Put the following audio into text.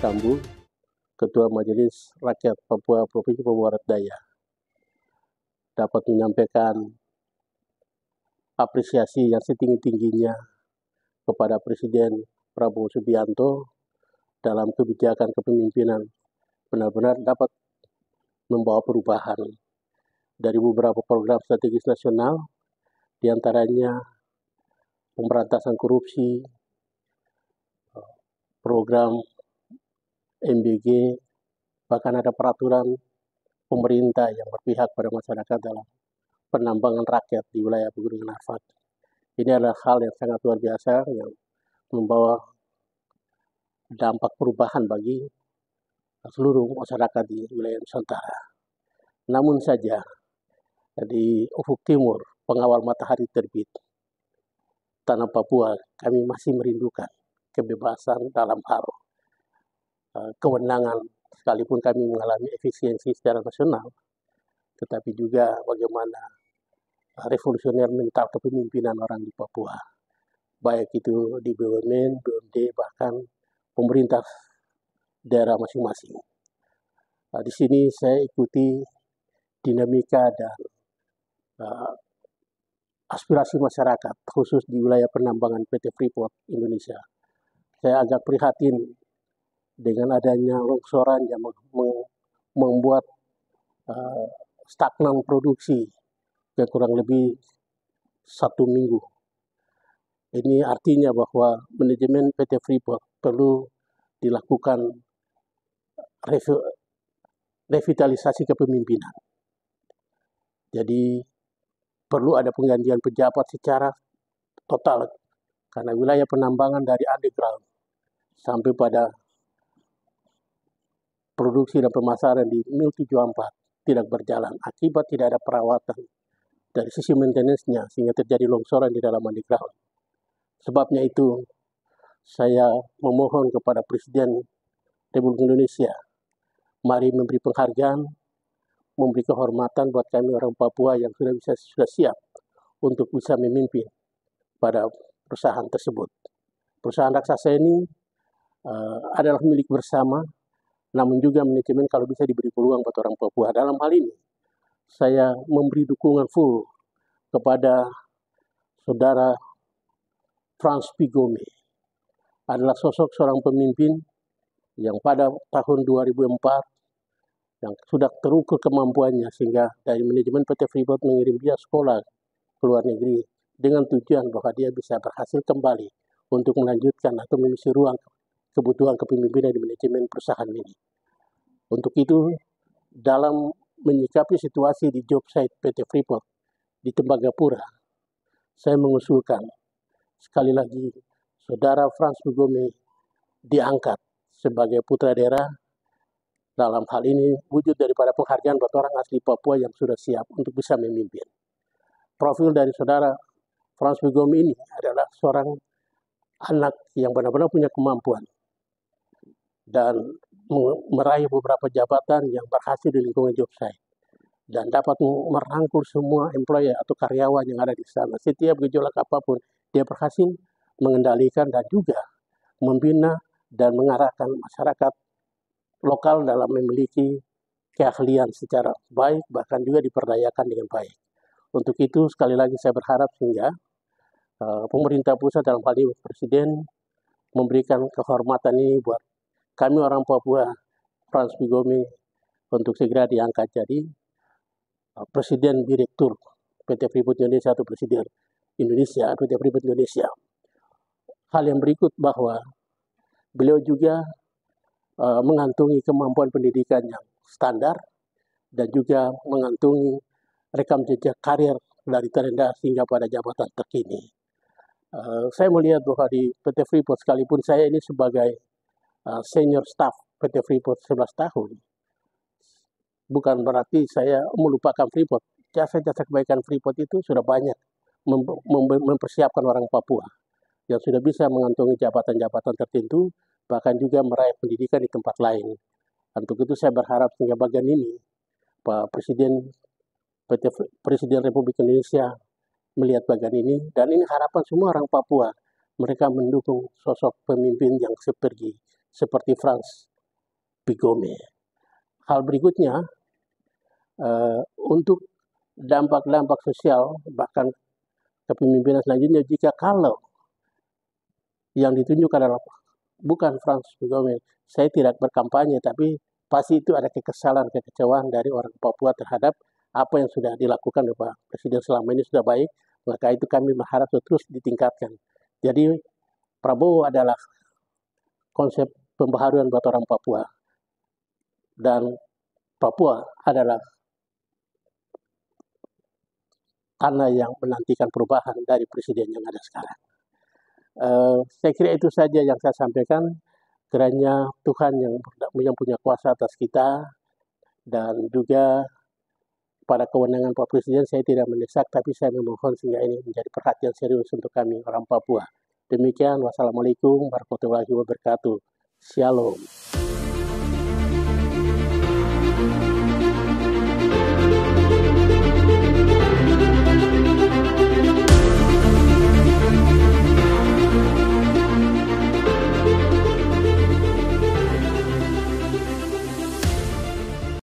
Sambu, Ketua Majelis Rakyat Papua Provinsi Papua Barat Daya, dapat menyampaikan apresiasi yang setinggi-tingginya kepada Presiden Prabowo Subianto dalam kebijakan kepemimpinan benar-benar dapat membawa perubahan dari beberapa program strategis nasional, diantaranya pemberantasan korupsi, program MBG, bahkan ada peraturan pemerintah yang berpihak pada masyarakat dalam penambangan rakyat di wilayah Pegunungan Arfak. Ini adalah hal yang sangat luar biasa yang membawa dampak perubahan bagi seluruh masyarakat di wilayah Nusantara. Namun saja, di ufuk timur, pengawal matahari terbit, tanah Papua, kami masih merindukan kebebasan dalam hal kewenangan, sekalipun kami mengalami efisiensi secara nasional, tetapi juga bagaimana revolusioner mental kepemimpinan orang di Papua, baik itu di BUMN, BUMD, bahkan pemerintah daerah masing-masing. Di sini saya ikuti dinamika dan aspirasi masyarakat, khusus di wilayah penambangan PT Freeport Indonesia. Saya agak prihatin dengan adanya longsoran yang membuat stagnan produksi yang kurang lebih 1 minggu. Ini artinya bahwa manajemen PT Freeport perlu dilakukan revitalisasi kepemimpinan. Jadi perlu ada penggantian pejabat secara total, karena wilayah penambangan dari underground sampai pada produksi dan pemasaran di Mil 74 tidak berjalan akibat tidak ada perawatan dari sisi maintenance-nya, sehingga terjadi longsoran di dalam underground. Sebabnya itu saya memohon kepada Presiden Republik Indonesia, mari memberi penghargaan, memberi kehormatan buat kami orang Papua yang sudah siap untuk bisa memimpin pada perusahaan tersebut. Perusahaan raksasa ini adalah milik bersama, namun juga manajemen kalau bisa diberi peluang buat orang Papua. Dalam hal ini, saya memberi dukungan full kepada saudara Frans Pigome. Adalah sosok seorang pemimpin yang pada tahun 2004 yang sudah terukur kemampuannya, sehingga dari manajemen PT Freeport mengirim dia sekolah ke luar negeri dengan tujuan bahwa dia bisa berhasil kembali untuk melanjutkan atau mengisi ruang kebutuhan kepemimpinan di manajemen perusahaan ini. Untuk itu, dalam menyikapi situasi di job site PT Freeport di Tembagapura, saya mengusulkan sekali lagi saudara Frans Pigome diangkat sebagai putra daerah. Dalam hal ini wujud daripada penghargaan buat orang asli Papua yang sudah siap untuk bisa memimpin. Profil dari saudara Frans Pigome ini adalah seorang anak yang benar-benar punya kemampuan dan meraih beberapa jabatan yang berhasil di lingkungan job site dan dapat merangkul semua employee atau karyawan yang ada di sana. Setiap gejolak apapun dia berhasil mengendalikan dan juga membina dan mengarahkan masyarakat lokal dalam memiliki keahlian secara baik, bahkan juga diperdayakan dengan baik. Untuk itu sekali lagi saya berharap sehingga pemerintah pusat dalam hal ini Presiden memberikan kehormatan ini buat kami orang Papua, Frans Pigome, untuk segera diangkat jadi Presiden Direktur PT Freeport Indonesia atau Presiden Indonesia, PT Freeport Indonesia. Hal yang berikut bahwa beliau juga mengantungi kemampuan pendidikan yang standar dan juga mengantungi rekam jejak karir dari terendah hingga pada jabatan terkini. Saya melihat bahwa di PT Freeport, sekalipun saya ini sebagai senior staff PT Freeport 11 tahun, bukan berarti saya melupakan Freeport. Jasa-jasa kebaikan Freeport itu sudah banyak mempersiapkan orang Papua yang sudah bisa mengantongi jabatan-jabatan tertentu, bahkan juga meraih pendidikan di tempat lain. Untuk itu saya berharap sehingga bagian ini Pak Presiden Republik Indonesia melihat bagian ini, dan ini harapan semua orang Papua. Mereka mendukung sosok pemimpin yang seperti Frans Pigome. Hal berikutnya, untuk dampak-dampak sosial, bahkan kepemimpinan selanjutnya, jika kalau yang ditunjuk adalah bukan Francis Pigome, saya tidak berkampanye, tapi pasti itu ada kekesalan, kekecewaan dari orang Papua terhadap apa yang sudah dilakukan oleh Pak Presiden selama ini sudah baik, maka itu kami berharap terus ditingkatkan. Jadi Prabowo adalah konsep pembaharuan buat orang Papua, dan Papua adalah tanah yang menantikan perubahan dari presiden yang ada sekarang. Saya kira itu saja yang saya sampaikan. Kiranya Tuhan yang punya kuasa atas kita, dan juga pada kewenangan Pak Presiden saya tidak mendesak, tapi saya memohon sehingga ini menjadi perhatian serius untuk kami orang Papua. Demikian, wassalamualaikum warahmatullahi wabarakatuh. Shalom.